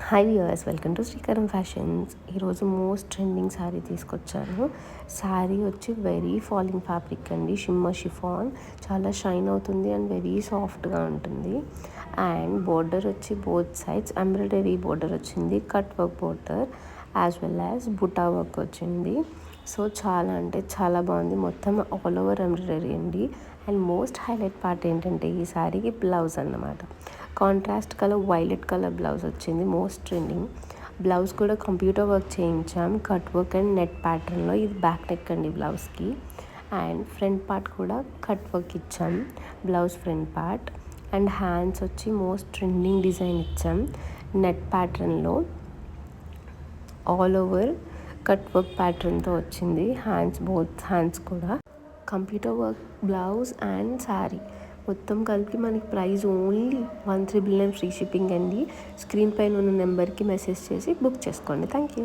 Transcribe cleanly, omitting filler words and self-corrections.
Hi viewers, welcome to Srikaram fashions. ఈరోజు most trending sari తీసుకొచ్చాను. శారీ వచ్చి వెరీ ఫాలింగ్ ఫ్యాబ్రిక్ అండి, షిమ్మర్ షిఫాన్. చాలా షైన్ అవుతుంది అండ్ వెరీ సాఫ్ట్గా ఉంటుంది. అండ్ బోర్డర్ వచ్చి బోత్ సైడ్స్ ఎంబ్రాయిడరీ బోర్డర్ వచ్చింది, cut work border as well as బుటా వర్క్ వచ్చింది. సో చాలా అంటే చాలా బాగుంది, మొత్తం ఆల్ ఓవర్ ఎంబ్రాయిడరీ అండి. అండ్ మోస్ట్ హైలైట్ పార్ట్ ఏంటంటే ఈ శారీకి బ్లౌజ్ అన్నమాట. Contrast colour violet colour blouse వచ్చింది, మోస్ట్ ట్రెండింగ్. బ్లౌజ్ కూడా కంప్యూటర్ వర్క్ చేయించాం, కట్ వర్క్ అండ్ నెట్ ప్యాటర్న్లో. ఇది బ్యాక్ నెక్ అండి బ్లౌజ్కి. అండ్ ఫ్రంట్ పార్ట్ కూడా కట్ వర్క్ ఇచ్చాం, blouse front part. And hands వచ్చి మోస్ట్ ట్రెండింగ్ డిజైన్ ఇచ్చాం, నెట్ ప్యాటర్న్లో ఆల్ ఓవర్ కట్ వర్క్ ప్యాటర్న్తో వచ్చింది. హ్యాండ్స్ బోత్ హ్యాండ్స్ కూడా computer work blouse and sari మొత్తం కలిపి మనకి ప్రైస్ ఓన్లీ 1399 ఫ్రీ షిప్పింగ్ అండి. స్క్రీన్ పైన ఉన్న నెంబర్కి మెసేజ్ చేసి బుక్ చేసుకోండి. Thank you.